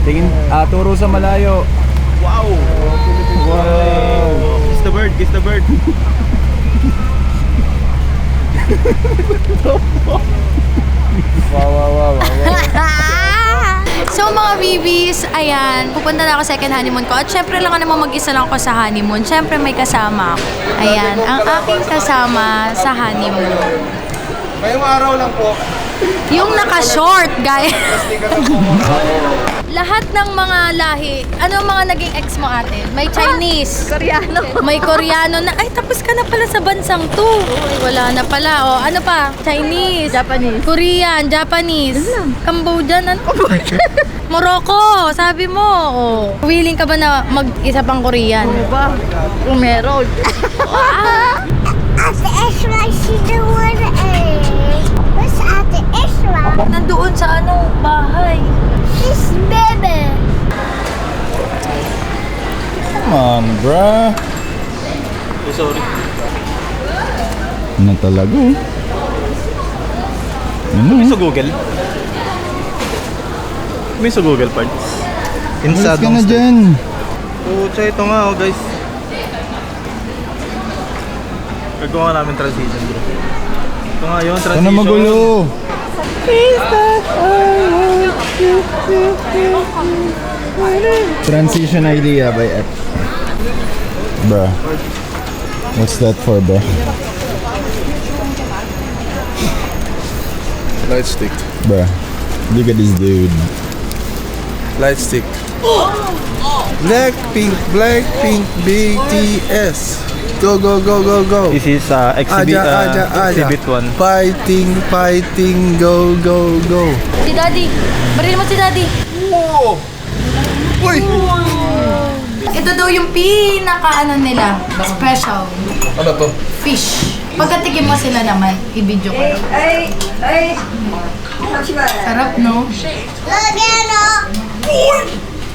Tingin, turo sa malayo. Wow! Wow! Kiss the bird, kiss the bird. Wow. So mga bibis, ayan, pupunta na ako second honeymoon ko. At syempre lang naman mag-isa lang ako sa honeymoon. Syempre may kasama ako. Ayan, ang aking kasama sa honeymoon. Ngayong araw lang po. Yung naka-short, guys. Lahat ng mga lahi, ano mga naging ex mo ate? May Chinese. Koreano. May Koreano na, ay tapos ka na pala sa bansang to. Wala na pala, oh. Ano pa? Chinese. Japanese. Korean, Japanese. Cambodian, ano? Morocco, sabi mo. Oh. Willing ka ba na mag-isa pang Korean? Ano ba? Kung meron. Ate Esra, sino wala eh? Where's Ate Esra? Nandoon sa ano, bahay. She's baby. Come on, bruh. Sorry. Ano talaga? May sa Google. May sa Google part. Alis ka na dyan. Pucha, ito nga oh guys. Gagawa namin transition bro. Ito nga yun, transition. Sana magulo. Transition idea by F. Bruh. What's that for, bruh? Light stick. Bruh. Look at this dude. Light stick. Blackpink, BTS. Go. This is exhibit 1. Fighting, go. Si Daddy. Baril mo si Daddy. Whoa! Uy! Ito daw yung pinaka ano nila, special. Ano to? Fish. Pagkatikim mo sila naman, i-video ko. Ay. Sarap, no? Lagano.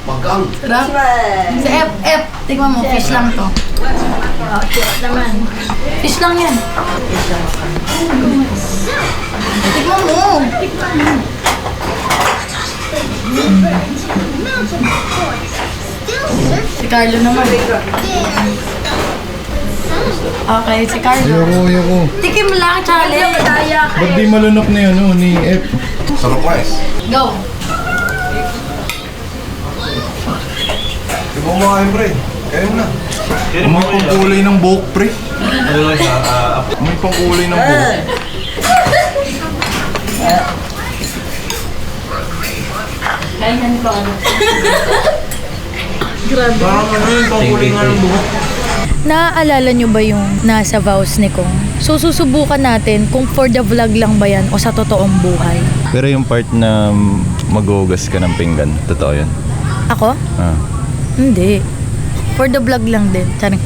Magang. Sarap. Si F, tingnan mo, fish lang to. Naman. Fish lang yan. Tingnan mo. Si Carlo naman. Okay, si Carlo. Ayoko. Tikim lang, challenge. Ba't di malunok na yun, oh, ni F? Sarap nga eh. Go. Di mo kumakain pre. Kaya mo na. May pangkulay ng buhok, pre. May pangkulay ng buhok. Ganyan ko ano. Parang ano yung pangkuling nga ng buhok. Naaalala nyo ba yung nasa vows ni Kong? So susubukan natin kung for the vlog lang ba yan o sa totoong buhay. Pero yung part na maghugas ka ng pinggan, totoo yun? Ako? Ah. Hindi. For the vlog lang din. Sabi.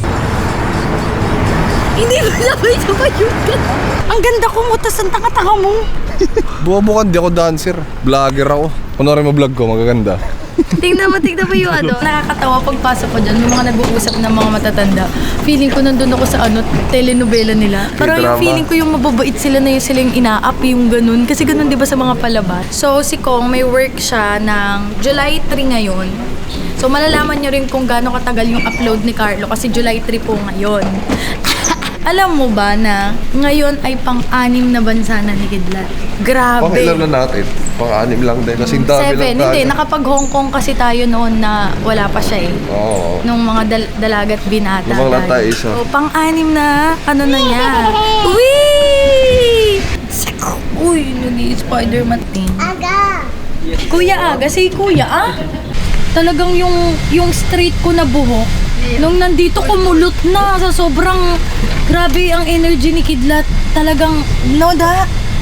Hindi mo sabay yun ka. Ang ganda ko mo, tas ang tanga-tanga mo. Buwabukan, di ako dancer. Vlogger ako. Kunwari mo vlog ko, magaganda. Tingnan mo yung ano. Nakakatawa pagpasok ko dyan. May mga nag-uusap ng mga matatanda. Feeling ko nandun ako sa ano, telenovela nila. Parang yung K-drama. feeling ko yung mababait sila na yung silang ina-up yung ganun. Kasi ganun di ba sa mga palabas. So si Kong may work siya ng July 3 ngayon. So malalaman nyo rin kung gaano katagal yung upload ni Carlo kasi July 3 po ngayon. Alam mo ba na ngayon ay pang-anim na bansa na ni Kidlat? Grabe. Pakilan na natin. Pang-anim lang din. Kasi dami 7. lang Hindi, tayo. nakapag-Hong Kong kasi tayo noon na wala pa siya eh. Oo. Nung mga dalagat binata. Lumang lang tayo isa. So, pang-anim na, ano na niya. Uy! Uy, nuni Spider-Man thing. Aga. Kuya Aga, si Kuya talagang yung straight ko na buhok. Nung nandito kumulot na sa sobrang grabe ang energy ni Kidlat. Talagang,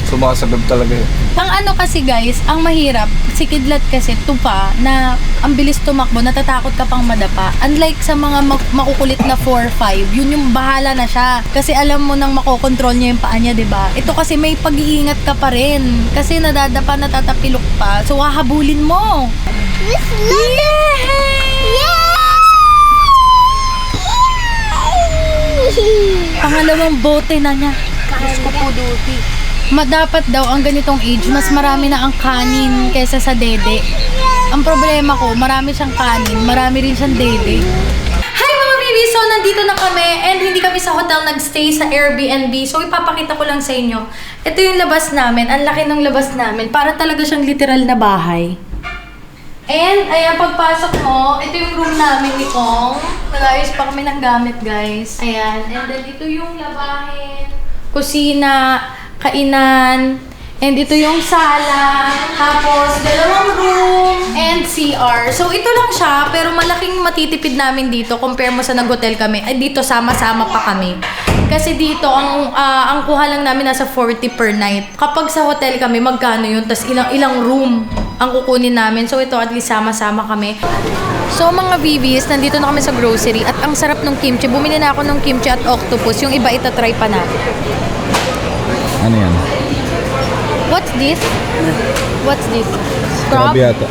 Sumasagab talaga yun. Pang ano kasi guys, ang mahirap, si Kidlat kasi tupa na ang bilis tumakbo, natatakot ka pang madapa. Unlike sa mga makukulit na 4-5, yun yung bahala na siya. Kasi alam mo nang makokontrol niya yung paa niya, diba? Ito kasi may pag-iingat ka pa rin. Kasi nadadapa, natatapilok pa. So hahabulin mo. Miss London. Pangalawang bote na niya. Diyos ko po, Duty. Dapat daw ang ganitong age, mas marami na ang kanin kaysa sa dede. Ang problema ko, marami siyang kanin, marami rin siyang dede. Hi mga baby! So, nandito na kami and hindi kami sa hotel nagstay sa Airbnb. So, ipapakita ko lang sa inyo. Ito yung labas namin. Ang laki ng labas namin. Para talaga siyang literal na bahay. And, ayan, pagpasok mo, ito yung room namin ni Kong. Nag-ayos pa kami ng gamit, guys. Ayan. And then, ito yung labahin, kusina, kainan, and ito yung sala, tapos dalawang room, and CR. So, ito lang siya, pero malaking matitipid namin dito compare mo sa nag-hotel kami. Ay, dito sama-sama pa kami. Kasi dito, ang kuha lang namin nasa 40 per night. Kapag sa hotel kami, magkano yun? Tapos ilang room ang kukunin namin. So, ito at least sama-sama kami. So, mga BBs, nandito na kami sa grocery at ang sarap ng kimchi. Bumili na ako ng kimchi at octopus. Yung iba itatry pa natin. Ano yan? What's this? What's this? Crab Crab? yata.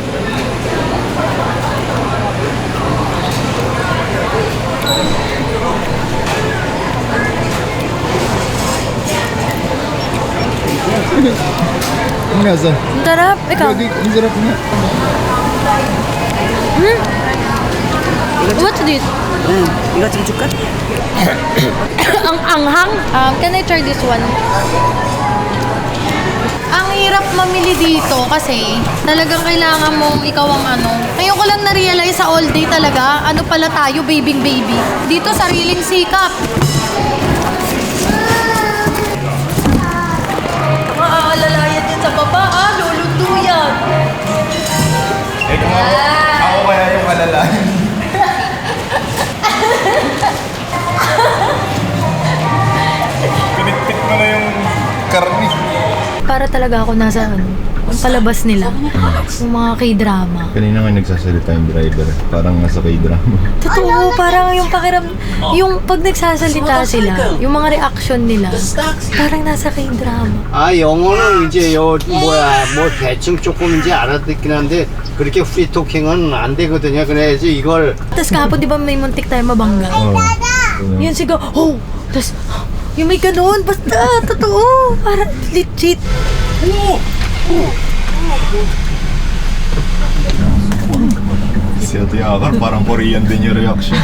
Ang lasa. Ang sarap. Ikaw? Ang sarap nga. What's this? 이거 좀 줄까? Ang anghang. Can I try this one? Ang hirap mamili dito kasi talagang kailangan mong ikaw ang ano. Ngayon ko lang na-realize sa all day talaga, ano pala tayo, baby. Dito sariling sikap. Maaalalayan yan sa baba, luluto yan. Ako kaya yung alalahin. Pinitpit mo na yung karni. Para talaga ako nasa ano, yung palabas nila. Yung mga K-drama. Kanina nga nagsasalita yung driver. Parang nasa K-drama. Totoo, parang yung pakiram, yung pag nagsasalita sila, yung mga reaction nila, parang nasa K-drama. 아 영어는 이제 뭐 대충 조금인지 알아듣긴 한데 그렇게 프리토킹은 안 되거든요. 그래야지 이걸 Tapos kahapon, di ba may muntik tayo mabangga? Yun sigaw, oh! Tapos, yung may ganun, basta, totoo, parang legit. Si Ate Akar, parang Korean din yung reaction.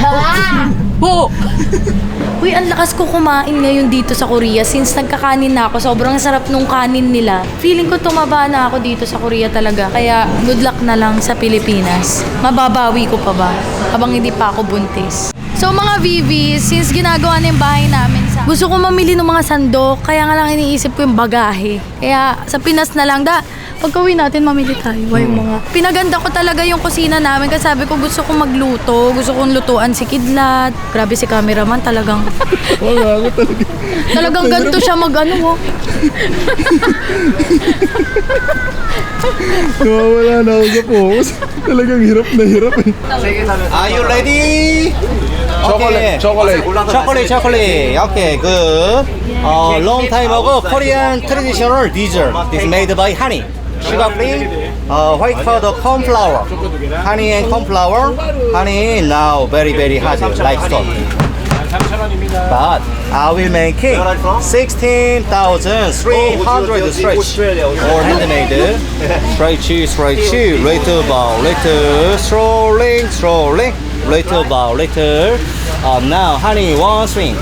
Uy, ang lakas ko kumain ngayon dito sa Korea. Since nagkakanin na ako, sobrang sarap nung kanin nila. Feeling ko tumaba na ako dito sa Korea talaga. Kaya good luck na lang sa Pilipinas. Mababawi ko pa ba? Habang hindi pa ako buntis. So mga VVs, since ginagawa na yung bahay namin gusto ko mamili ng mga sandok. Kaya nga lang iniisip ko yung bagahe. Kaya sa Pinas na lang, pagka-uwi natin, mamili tayo. Yung mga... Pinaganda ko talaga yung kusina namin kasi sabi ko gusto kong magluto. Gusto kong lutuan si Kidlat. Grabe si cameraman talagang... Wala ako talaga. Talagang ganito siya mag-ano oh. Nawawala na ako sa focus. Talagang hirap na hirap eh. Are you ready? Chocolate. Chocolate. Okay, good. Long time ago, Korean traditional dessert is made by honey, sugar-free, white powder, corn flour, honey and corn flour. Honey now very hard like stone. But I will make it 16,300 stretch or handmade stretch little by little little. Now honey 1 string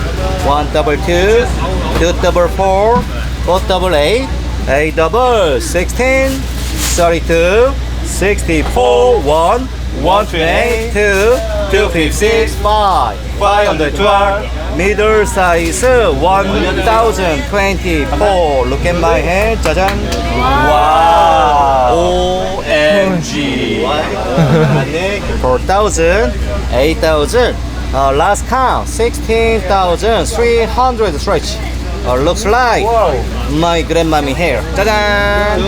1 double 2 2 double 4 4 double 8 8 double 16 32 64 1 128 2 256 5 512 middle size 1024. Look at my hand. 짜잔. Wow. OMG. 4,000 8,000 last count 16,300 stretch. Looks like my grandmommy hair. 짜잔.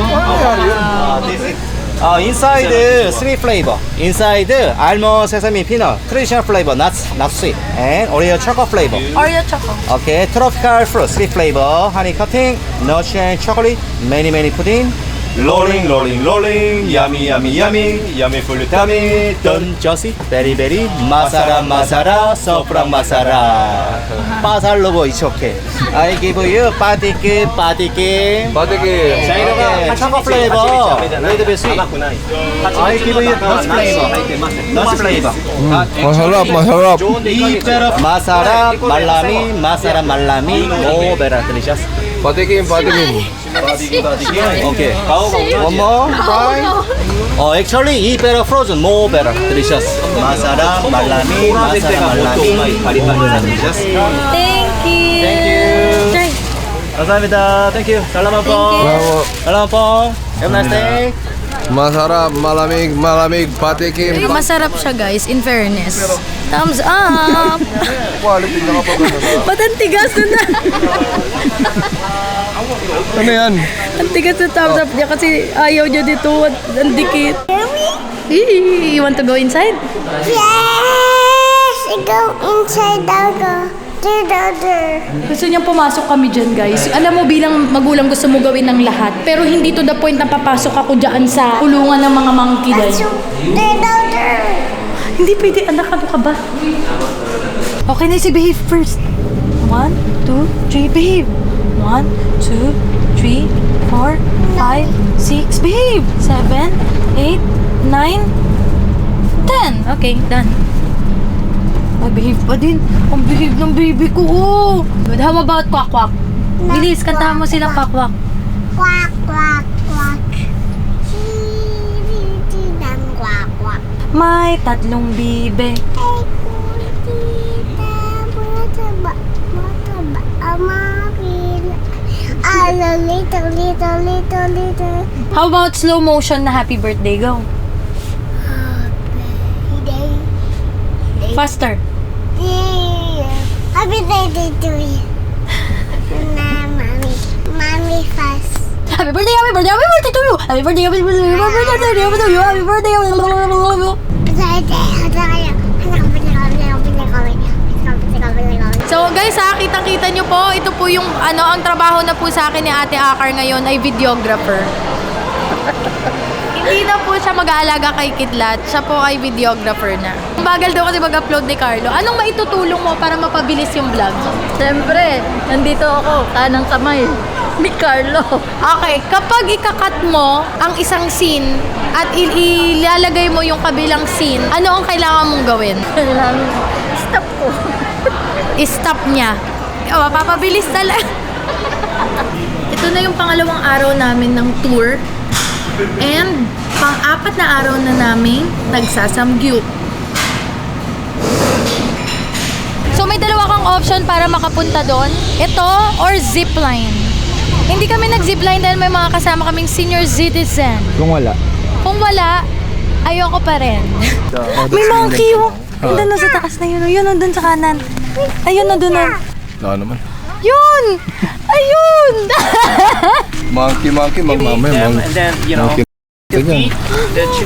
This is inside 3 flavor. Inside almond, sesame, peanut, traditional flavor, not sweet, and Oreo chocolate flavor. Oreo choco. Okay, tropical fruit, 3 flavor, honey coating, nuts and chocolate, many pudding, Rolling, rolling, rolling. Yummy, yummy, yummy. Yummy full tummy. Don't just it. Very, very. Masara, masara. Sofrang masara. Pasal로고 it's okay. I give you patikim, patikim. Patikim. 자, 이거가 초코 플레이버. 레드 베스트. I give you nut flavor. Nut flavor. Masarap, masarap. 마사라 말라미, 마사라 말라미. 오, 베라 delicious. Patikim, patikim. Okay. One more. Try. Actually, eat better frozen, more better, delicious. Masara, malami, masara, malami, delicious. Thank you. Thank you. Try. 감사합니다. Thank you. 살라만 뽕. Bravo. 살라만 뽕. Have a nice day. Masarap, malamig, malamig, patikim. Masarap siya guys, in fairness. Thumbs up! Quality na kapag Ba't ang tigas na? Ano yan? Ang tigas na thumbs up niya kasi ayaw niya dito. Ang dikit. You want to go inside? Yes! Go inside, I'll go. Gusto niyang pumasok kami dyan, guys. Alam mo, bilang magulang gusto mo gawin ng lahat. Pero hindi to the point na papasok ako dyan sa kulungan ng mga monkey dahil. Hindi pwede, anak, ano ka ba? Okay na si behave first. 1, 2, 3, behave. 1, 2, 3, 4, 5, 6, behave. 7, 8, 9, 10. Okay, done. Ay, behave pa din. Ang behave ng baby ko. Oh. Good. How about kwak-kwak? Bilis, kantahan mo sila kwak-kwak. Quack, quack, quack. Chiritinang quack, quack. May tatlong bibe. Ay, kulita, mataba, mataba, amakin. Little, little, little, little. How about slow motion na happy birthday? Go. Day. Faster. Yeah. Happy birthday to you. Na, mommy. Mommy first. Happy birthday, happy birthday, happy birthday to you. Happy birthday, happy birthday, happy birthday to you. Happy birthday, happy birthday. So guys ha, kitang-kita nyo po, ito po yung ang trabaho na po sa akin ni Ate Akar ngayon ay videographer. Hindi na po siya mag-aalaga kay Kidlat, siya po ay videographer na. Ang bagal daw kasi mag-upload ni Carlo. Anong maitutulong mo para mapabilis yung vlog? Siyempre, nandito ako, kanang kamay ni Carlo. Okay, kapag ikakat mo ang isang scene at ilalagay mo yung kabilang scene, ano ang kailangan mong gawin? Kailangan, stop ko. I-stop niya. O, papabilis talaga. Ito na yung pangalawang araw namin ng tour. And pang-apat na araw na namin nagsasamgyup. So may dalawa kang option para makapunta doon. Ito or zipline. Hindi kami nag-zipline dahil may mga kasama kaming senior citizen. Kung wala. Kung wala, ayoko pa rin. May monkey yung nandun na sa taas na yun. Yun nandun sa kanan. Ayun nandun na. Ano naman? Yun! Ayun! Monkey, monkey, monkey. And then, you know, Monkey.